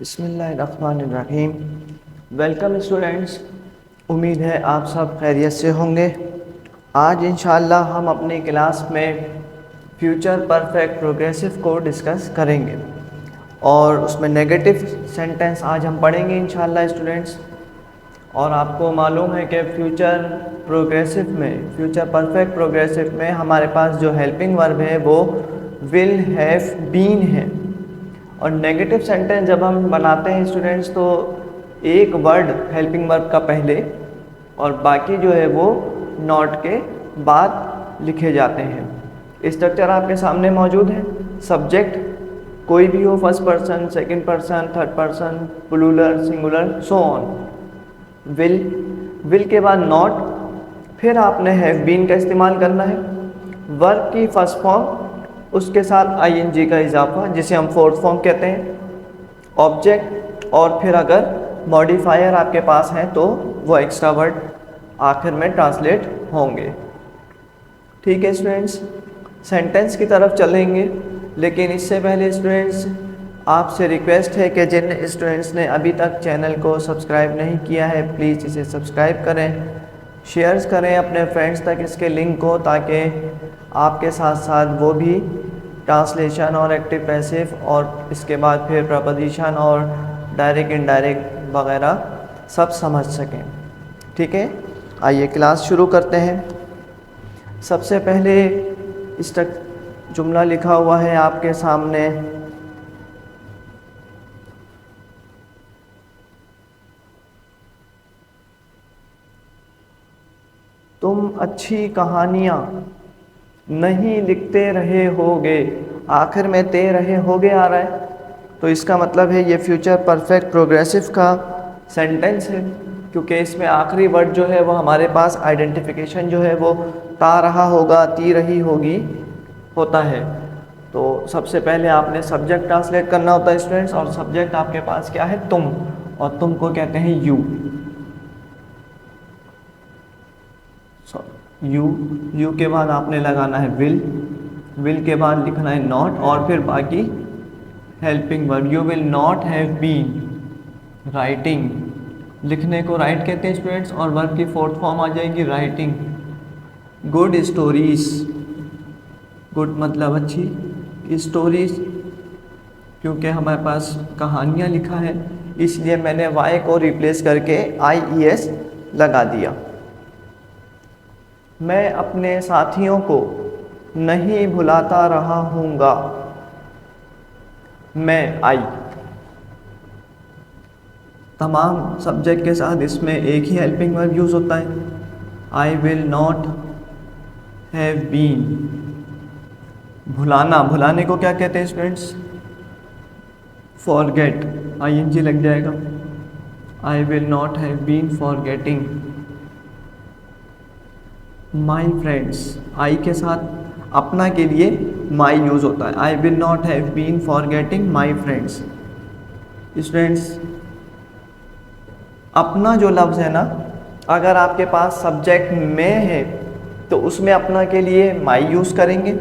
बिस्मिल्लाहिर्रहमानिर्रहीम। Welcome students, उम्मीद है आप सब खैरियत से होंगे। आज इंशाअल्लाह हम अपनी क्लास में फ्यूचर परफेक्ट प्रोग्रेसिव को डिस्कस करेंगे और उसमें नेगेटिव सेंटेंस आज हम पढ़ेंगे इंशाअल्लाह स्टूडेंट्स। और आपको मालूम है कि फ्यूचर परफेक्ट प्रोग्रेसिव में हमारे पास जो हेल्पिंग वर्ब है वो विल हैव बीन है। और नेगेटिव सेंटेंस जब हम बनाते हैं स्टूडेंट्स तो एक वर्ड हेल्पिंग वर्ब का पहले और बाकी जो है वो नॉट के बाद लिखे जाते हैं। स्ट्रक्चर आपके सामने मौजूद है। सब्जेक्ट कोई भी हो, first person, second person, third person, plural, singular, so on. Will के बाद नॉट, फिर आपने हैव बीन का इस्तेमाल करना है। वर्ब की फर्स्ट फॉर्म, उसके साथ आईएनजी का इजाफा जिसे हम फोर्थ फॉर्म कहते हैं, ऑब्जेक्ट, और फिर अगर मॉडिफायर आपके पास है तो वो एक्स्ट्रा वर्ड आखिर में ट्रांसलेट होंगे। ठीक है स्टूडेंट्स, सेंटेंस की तरफ चलेंगे, लेकिन इससे पहले स्टूडेंट्स आपसे रिक्वेस्ट है कि जिन स्टूडेंट्स ने अभी तक चैनल को सब्सक्राइब नहीं किया है प्लीज़ इसे सब्सक्राइब करें, शेयर्स करें अपने फ्रेंड्स तक इसके लिंक को, ताकि आपके साथ साथ वो भी ट्रांसलेशन और एक्टिव पैसिव और इसके बाद फिर प्रपोजिशन और डायरेक्ट इनडायरेक्ट वगैरह सब समझ सकें। ठीक है, आइए क्लास शुरू करते हैं। सबसे पहले इस तक जुमला लिखा हुआ है आपके सामने, तुम अच्छी कहानियाँ नहीं लिखते रहे होगे। आखिर में ते रहे होगे आ रहा है, तो इसका मतलब है ये फ्यूचर परफेक्ट प्रोग्रेसिव का सेंटेंस है, क्योंकि इसमें आखिरी वर्ड जो है वो हमारे पास आइडेंटिफिकेशन जो है वो ता रहा होगा, ती रही होगी होता है। तो सबसे पहले आपने सब्जेक्ट ट्रांसलेट करना होता है स्टूडेंट्स, और सब्जेक्ट आपके पास क्या है? तुम, और तुम को कहते हैं यू। यू के बाद आपने लगाना है विल के बाद लिखना है नॉट, और फिर बाकी helping verb. You will not have been writing, लिखने को राइट कहते हैं स्टूडेंट्स, और वर्ब की फोर्थ फॉर्म आ जाएगी राइटिंग। गुड स्टोरीज, गुड मतलब अच्छी, स्टोरीज क्योंकि हमारे पास कहानियाँ लिखा है इसलिए मैंने वाई को रिप्लेस करके IES लगा दिया। मैं अपने साथियों को नहीं भुलाता रहा हूँगा। मैं आई, तमाम सब्जेक्ट के साथ इसमें एक ही हेल्पिंग वर्ब यूज़ होता है। I will not have been, भुलाना, भुलाने को क्या कहते हैं स्टूडेंट्स? फॉरगेट, ING लग जाएगा। I will not have been forgetting my friends, I के साथ अपना के लिए माई यूज़ होता है। I will not have been forgetting my friends. Students, अपना जो लफ्ज़ है ना, अगर आपके पास सब्जेक्ट में है तो उसमें अपना के लिए माई यूज़ करेंगे।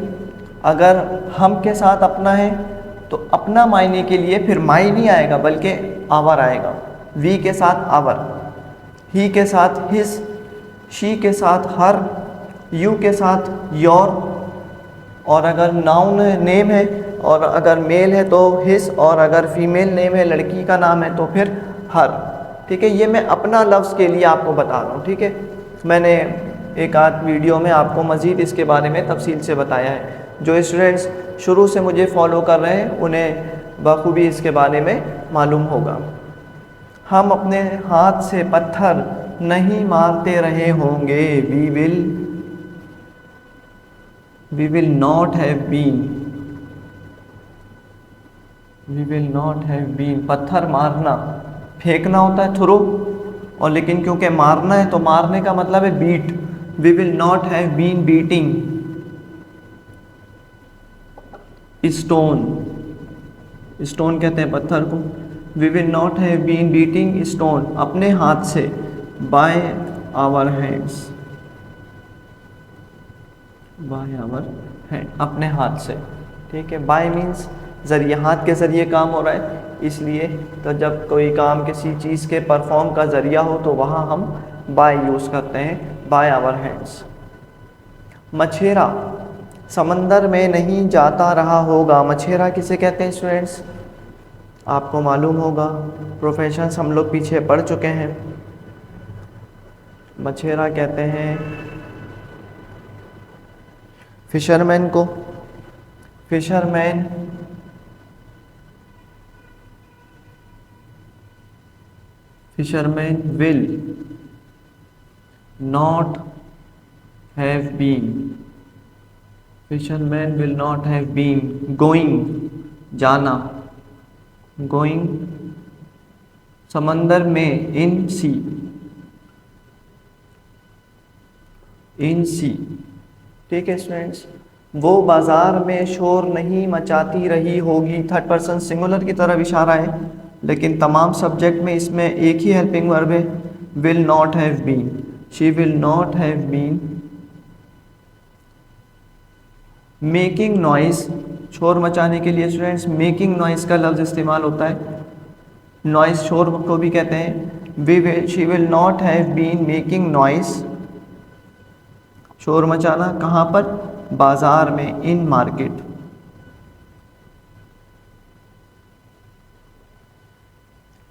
अगर हम के साथ अपना है तो अपना मायने के लिए फिर माई नहीं आएगा बल्कि आवर आएगा। वी के साथ आवर, ही के साथ हिज, शी के साथ हर, यू के साथ योर, और अगर नाउन नेम है और अगर मेल है तो हिज, और अगर फीमेल नेम है, लड़की का नाम है तो फिर हर। ठीक है, ये मैं अपना लफ्ज़ के लिए आपको बता रहा हूँ। ठीक है, मैंने एक आध वीडियो में आपको मज़ीद इसके बारे में तफसील से बताया है। जो स्टूडेंट्स शुरू से मुझे फॉलो कर रहे हैं उन्हें बखूबी इसके बारे में मालूम होगा। हम अपने हाथ से पत्थर नहीं मारते रहे होंगे। We will not have been, we will not have been. पत्थर मारना, फेंकना होता है थ्रो, और लेकिन क्योंकि मारना है तो मारने का मतलब है beat. We will not have been beating stone, stone कहते हैं पत्थर को। We will not have been beating stone, अपने हाथ से, by our hands, by our hand, अपने हाथ से। ठीक है, बाय मीन्स ज़रिए हाथ के ज़रिए काम हो रहा है, इसलिए तो जब कोई काम किसी चीज़ के परफॉर्म का ज़रिया हो तो वहाँ हम बाय यूज़ करते हैं, बाय आवर हैंड्स। मछेरा समंदर में नहीं जाता रहा होगा। मछेरा किसे कहते हैं स्टूडेंट्स? आपको मालूम होगा, प्रोफेशंस हम लोग पीछे पढ़ चुके हैं। मछेरा कहते हैं फिशरमैन को। Fisherman will not have been, fisherman will not have been going, जाना, गोइंग समंदर में, इन सी, इन सी। ठीक है स्टूडेंट्स, वो बाजार में शोर नहीं मचाती रही होगी। थर्ड पर्सन सिंगुलर की तरफ इशारा है, लेकिन तमाम सब्जेक्ट में इसमें एक ही हेल्पिंग वर्ब है, will not have been. She will not have been making noise, शोर मचाने के लिए स्टूडेंट्स मेकिंग नॉइज का लफ्ज़ इस्तेमाल होता है। नॉइज शोर को भी कहते हैं। She will not have been making noise, शोर मचाना, कहाँ पर? बाजार में, इन मार्केट।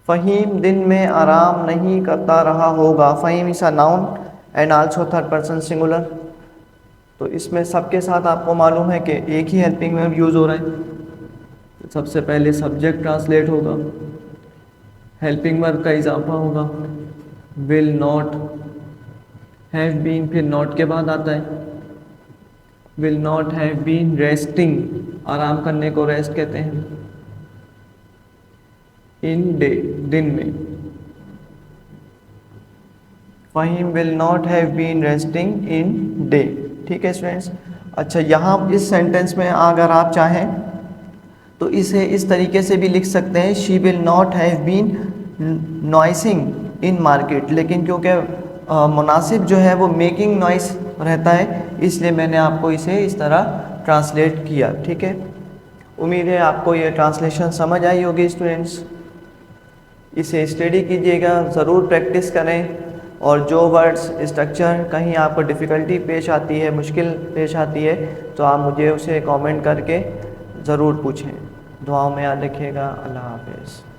फ़हीम दिन में आराम नहीं करता रहा होगा। Faheem is a noun and also third person singular. तो इसमें सबके साथ आपको मालूम है कि एक ही हेल्पिंग वर्ब यूज़ हो रहा है। तो सबसे पहले सब्जेक्ट ट्रांसलेट होगा, हेल्पिंग वर्ब का इजाफा होगा, विल नॉट हैव बीन, फिर नॉट के बाद आता है will not have been resting, आराम करने को रेस्ट कहते हैं, इन डे, दिन में। Faheem will not have been resting in day. ठीक है स्टूडेंट्स। अच्छा, यहाँ इस सेंटेंस में अगर आप चाहें तो इसे इस तरीके से भी लिख सकते हैं, she will not have been noising in market, लेकिन क्योंकि मुनासिब जो है वो मेकिंग नॉइस रहता है, इसलिए मैंने आपको इसे इस तरह ट्रांसलेट किया। ठीक है, उम्मीद है आपको ये ट्रांसलेशन समझ आई होगी स्टूडेंट्स। इसे स्टडी कीजिएगा, ज़रूर प्रैक्टिस करें, और जो वर्ड्स स्ट्रक्चर कहीं आपको डिफ़िकल्टी पेश आती है, मुश्किल पेश आती है, तो आप मुझे उसे कमेंट करके ज़रूर पूछें। दुआओं में याद रखिएगा। अल्लाह हाफ़िज़।